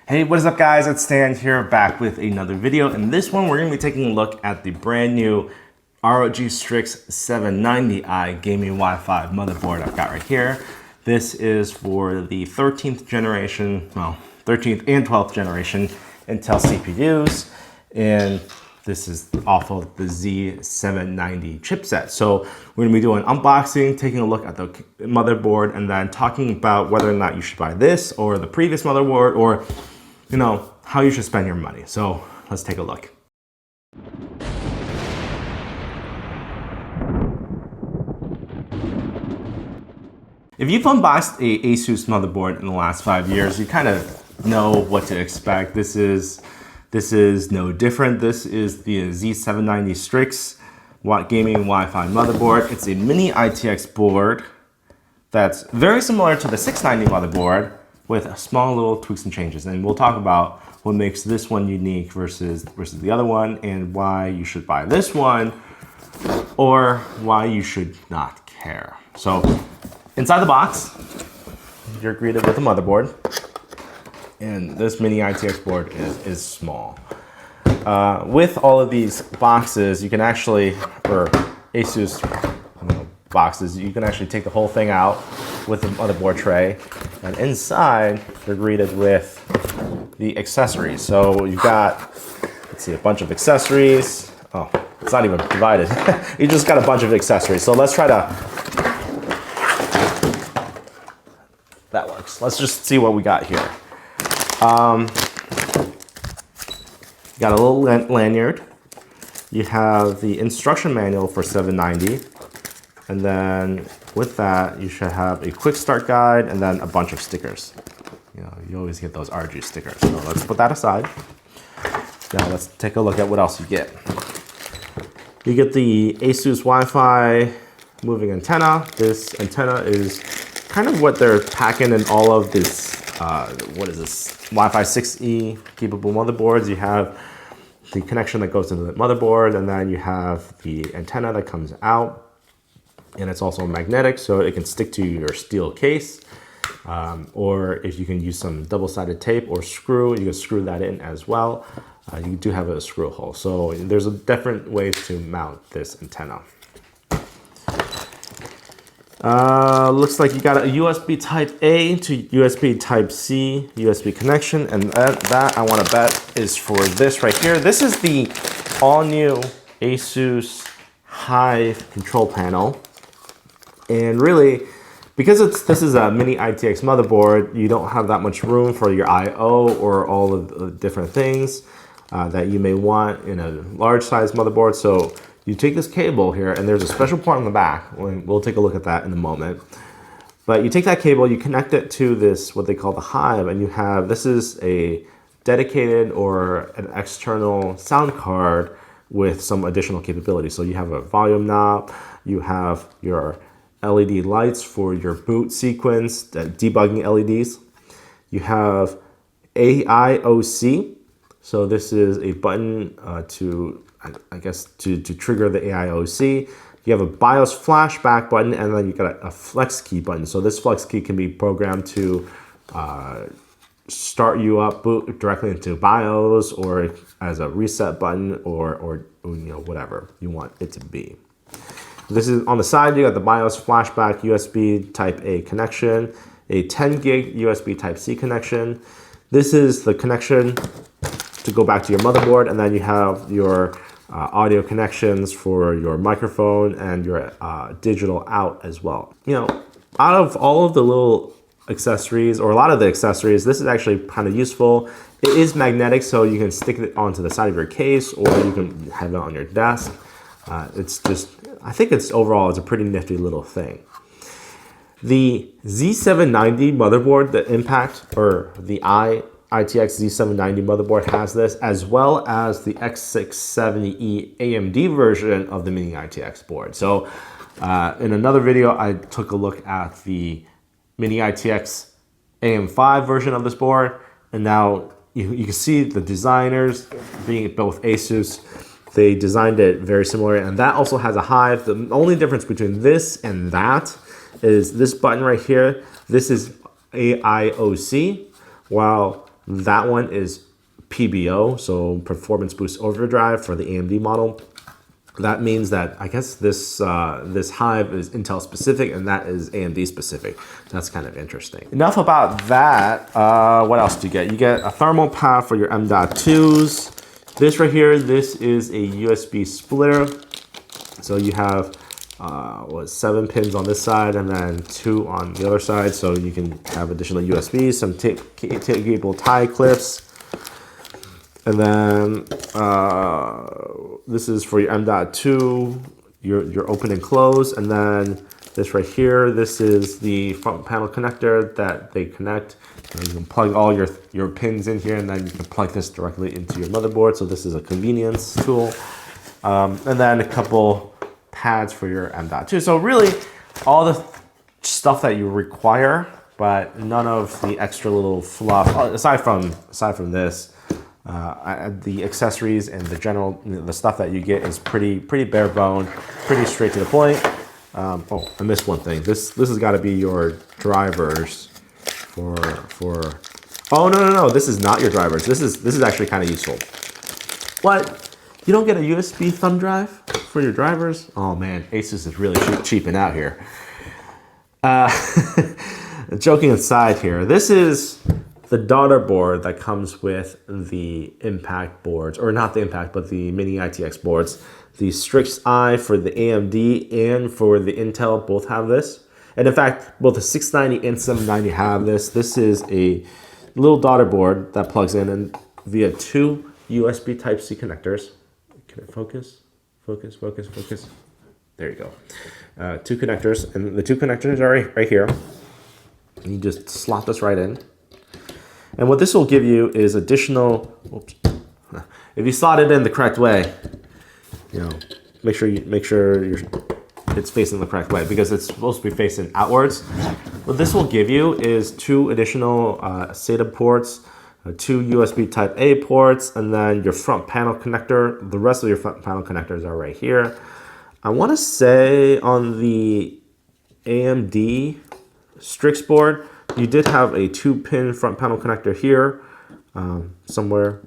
Hey, what is up guys? It's Stan here back with another video. In this one, we're going to be taking a look at the brand new ROG Strix-790i gaming Wi-Fi motherboard I've got right here. This is for the 13th generation, well, 13th and 12th generation Intel CPUs. And this is off of the Z790 chipset. So we're gonna be doing unboxing, taking a look at the motherboard, and then talking about whether or not you should buy this or the previous motherboard, or you know, how you should spend your money. So let's take a look. If you've unboxed a Asus motherboard in the last 5 years, you kind of know what to expect. This is no different. This is the Z790 Strix gaming Wi-Fi motherboard. It's a mini ITX board that's very similar to the 690 motherboard, with small little tweaks and changes. And we'll talk about what makes this one unique versus the other one, and why you should buy this one or why you should not care. So inside the box, you're greeted with a motherboard. And this mini ITX board is small. With all of these boxes, you can actually, or Asus boxes, you can actually take the whole thing out with the motherboard tray. And inside, you're greeted with the accessories. So you've got, let's see, a bunch of accessories. Oh, it's not even divided. You just got a bunch of accessories. So let's try to, that works. Let's just see what we got here. You got a little lanyard. You have the instruction manual for 790. And then with that, you should have a quick start guide and then a bunch of stickers. You know, you always get those RG stickers. So let's put that aside. Now let's take a look at what else you get. You get the Asus Wi-Fi moving antenna. This antenna is kind of what they're packing in all of this, what is this, Wi-Fi 6E capable motherboards. You have the connection that goes into the motherboard, and then you have the antenna that comes out. And it's also magnetic, so it can stick to your steel case. Or if you can use some double-sided tape or screw, you can screw that in as well. You do have a screw hole. So there's different ways to mount this antenna. Looks like you got a USB Type A to USB Type C USB connection, and that I want to bet is for this right here. This is the all-new Asus Hive control panel. And really, because this is a mini ITX motherboard, you don't have that much room for your I/O or all of the different things that you may want in a large size motherboard. So you take this cable here, and there's a special port on the back. We'll take a look at that in a moment. But you take that cable, you connect it to this, what they call the Hive, and you have, this is a dedicated or an external sound card with some additional capability. So you have a volume knob, you have your LED lights for your boot sequence, debugging LEDs. You have AIOC. So this is a button to trigger the AIOC. You have a BIOS flashback button, and then you got a flex key button. So this flex key can be programmed to start you up, boot directly into BIOS, or as a reset button, or you know, whatever you want it to be. This is on the side, you got the BIOS flashback USB Type A connection, a 10 gig USB Type C connection. This is the connection to go back to your motherboard, and then you have your audio connections for your microphone and your digital out as well. You know, out of all of the little accessories, or a lot of the accessories, this is actually kind of useful. It is magnetic, so you can stick it onto the side of your case, or you can have it on your desk. It's just, I think it's overall, it's a pretty nifty little thing. The Z790 motherboard, the Impact, or the ITX Z790 motherboard has this, as well as the X670E AMD version of the mini ITX board. So in another video, I took a look at the mini ITX AM5 version of this board, and now you can see the designers, being both Asus, they designed it very similar, and that also has a Hive. The only difference between this and that is this button right here. This is AIOC, while That one is PBO, so Performance Boost Overdrive for the AMD model. That means that I guess this this Hive is Intel specific and that is AMD specific. That's kind of interesting. Enough about that. What else do you get? You get a thermal pad for your M.2s. This right here, this is a USB splitter. So you have 7 pins on this side and then 2 on the other side. So you can have additional USBs, some cable tie clips. And then this is for your M.2, your open and close. And then this right here, this is the front panel connector that they connect. And you can plug all your pins in here and then you can plug this directly into your motherboard. So this is a convenience tool. And then a couple pads for your M.2. So really all the stuff that you require, but none of the extra little fluff, aside from this. The accessories and the stuff that you get is pretty bare bone, pretty straight to the point. Oh, I missed one thing. This has got to be your drivers for. Oh no! This is not your drivers. This is actually kind of useful. What? You don't get a USB thumb drive for your drivers? Oh man, Asus is really cheaping out here. Joking aside here, this is the daughter board that comes with the Impact boards, or not the Impact, but the Mini ITX boards. The Strix-I for the AMD and for the Intel both have this. And in fact, both the 690 and 790 have this. This is a little daughter board that plugs in and via 2 USB Type-C connectors. Can it focus? Focus. There you go. 2 connectors, and the 2 connectors are right here. And you just slot this right in. And what this will give you is additional, if you slot it in the correct way, you know, make sure it's facing the correct way because it's supposed to be facing outwards. What this will give you is 2 additional SATA ports, 2 USB Type A ports, and then your front panel connector. The rest of your front panel connectors are right here. I want to say on the AMD Strix board, you did have a 2-pin front panel connector here somewhere,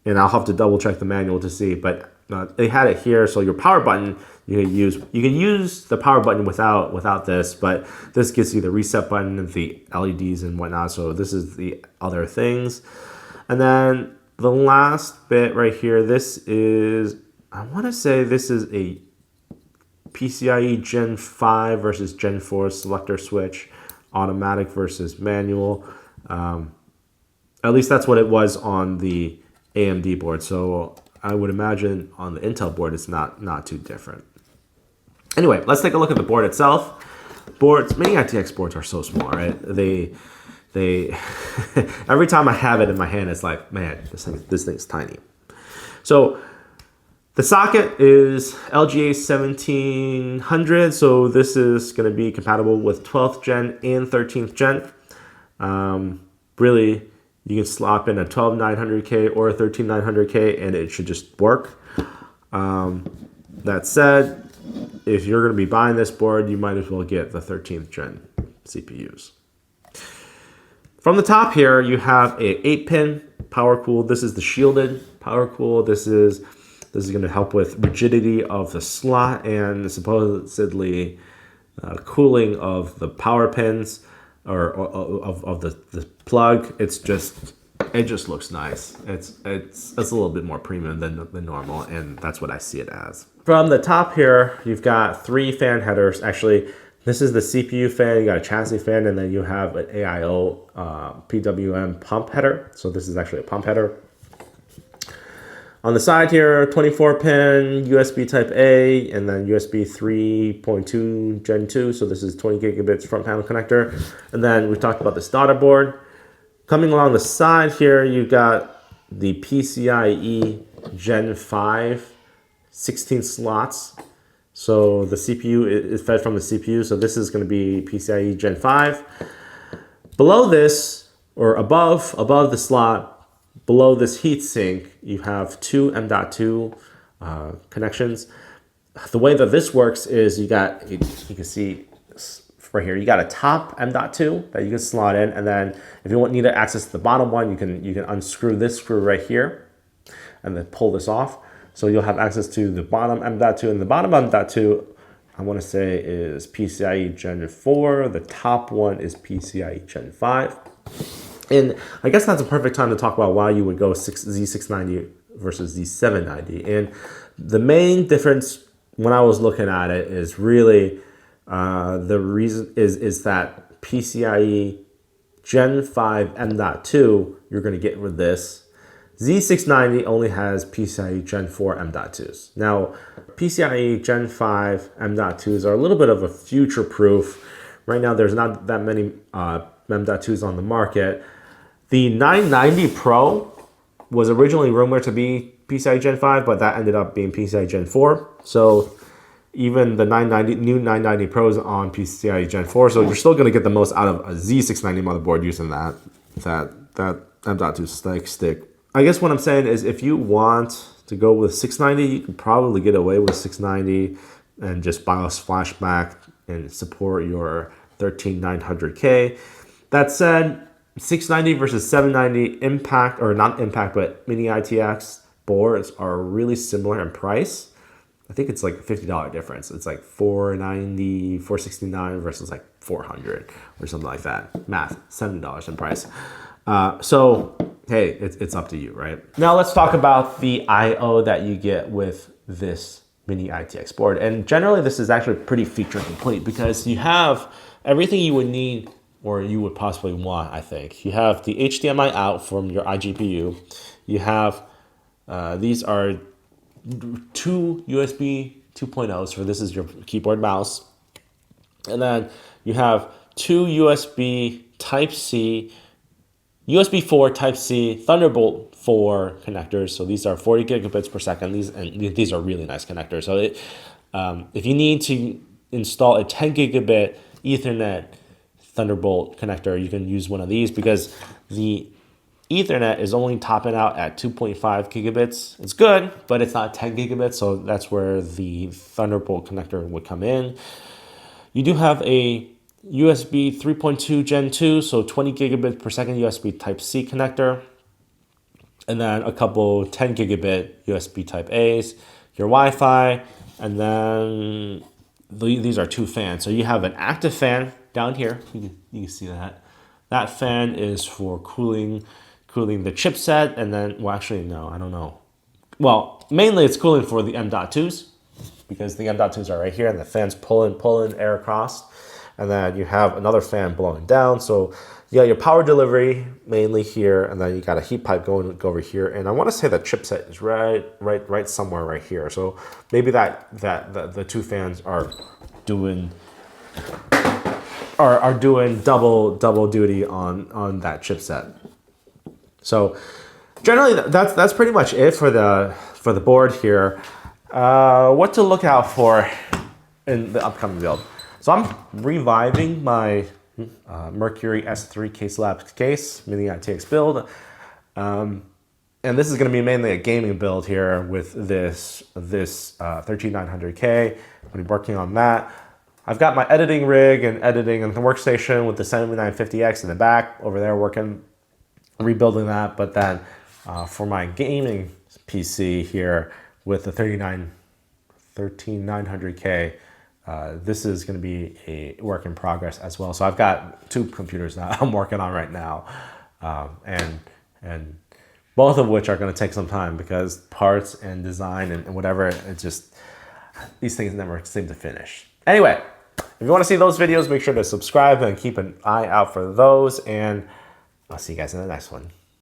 and I'll have to double check the manual to see, but they had it here. So your power button, you can use the power button without this, but this gives you the reset button and the LEDs and whatnot. So this is the other things. And then the last bit right here, this is, I want to say this is a PCIe Gen 5 versus Gen 4 selector switch. Automatic versus manual. At least that's what it was on the AMD board. So I would imagine on the Intel board it's not too different. Anyway, let's take a look at the board itself. Mini ITX boards are so small, right? They every time I have it in my hand, it's like, man, this thing's tiny. So the socket is LGA 1700, so this is going to be compatible with 12th gen and 13th gen. Really, you can slap in a 12900K or a 13900K and it should just work. That said, if you're going to be buying this board, you might as well get the 13th gen CPUs. From the top here, you have a 8-pin power cool. This is the shielded power cool. This is going to help with rigidity of the slot and supposedly cooling of the power pins or of the plug. It just looks nice. It's a little bit more premium than normal, and that's what I see it as. From the top here, you've got 3 fan headers. Actually, this is the CPU fan. You got a chassis fan, and then you have an AIO PWM pump header. So this is actually a pump header. On the side here, 24-pin USB Type A, and then USB 3.2 Gen 2. So this is 20 gigabits front panel connector. And then we talked about this daughter board. Coming along the side here, you've got the PCIe Gen 5, 16 slots. So the CPU is fed from the CPU. So this is going to be PCIe Gen 5. Below this, or above the slot, below this heatsink, you have 2 M.2 connections. The way that this works is you can see for here. You got a top M.2 that you can slot in, and then if you need to access the bottom one, you can unscrew this screw right here, and then pull this off. So you'll have access to the bottom M.2, and the bottom M.2, I want to say is PCIe Gen 4. The top one is PCIe Gen 5. And I guess that's a perfect time to talk about why you would go Z690 versus Z790. And the main difference when I was looking at it is really the reason is that PCIe Gen 5 M.2, you're going to get with this. Z690 only has PCIe Gen 4 M.2s. Now, PCIe Gen 5 M.2s are a little bit of a future-proof. Right now, there's not that many M.2s on the market. The 990 Pro was originally rumored to be PCIe Gen 5, but that ended up being PCIe Gen 4. So even the new 990 Pros on PCIe Gen 4, so you're still going to get the most out of a Z690 motherboard using that M.2 stick. I guess what I'm saying is if you want to go with 690, you can probably get away with 690 and just BIOS flashback and support your 13900K. That said, 690 versus 790 impact, or not impact, but mini ITX boards are really similar in price. I think it's like a $50 difference. It's like $490, $469 versus like $400 or something like that. Math, $70 in price. So, hey, it's up to you, right? Now let's talk about the I/O that you get with this mini ITX board. And generally, this is actually pretty feature complete because you have everything you would need or you would possibly want, I think. You have the HDMI out from your iGPU. You have, these are two USB 2.0s for this is your keyboard mouse. And then you have two USB Type-C, USB 4 Type-C, Thunderbolt 4 connectors. So these are 40 gigabits per second. These are really nice connectors. So if you need to install a 10 gigabit Ethernet Thunderbolt connector, you can use one of these because the Ethernet is only topping out at 2.5 gigabits. It's good, but it's not 10 gigabits, so that's where the Thunderbolt connector would come in. You do have a USB 3.2 Gen 2, so 20 gigabit per second USB Type-C connector, and then a couple 10 gigabit USB Type A's, your Wi-Fi, and then these are two fans. So you have an active fan down here. You can see that. That fan is for cooling the chipset, and then, well, actually, no, I don't know. Well, mainly it's cooling for the M.2s because the M.2s are right here, and the fan's pulling air across. And then you have another fan blowing down. So you got your power delivery mainly here, and then you got a heat pipe going over here. And I want to say the chipset is right somewhere right here. So maybe the two fans are doing double duty on that chipset. So generally that's pretty much it for the board here. What to look out for in the upcoming build. So I'm reviving my Mercury S3 Case Labs case, mini ITX build. And this is going to be mainly a gaming build here with this 13900K. I'm going to be working on that. I've got my editing rig and editing and the workstation with the 7950X in the back over there working, rebuilding that. But then for my gaming PC here with the 13900K, this is going to be a work in progress as well. So I've got two computers that I'm working on right now, and both of which are going to take some time because parts and design and whatever, it just, these things never seem to finish. Anyway, if you want to see those videos, make sure to subscribe and keep an eye out for those, and I'll see you guys in the next one.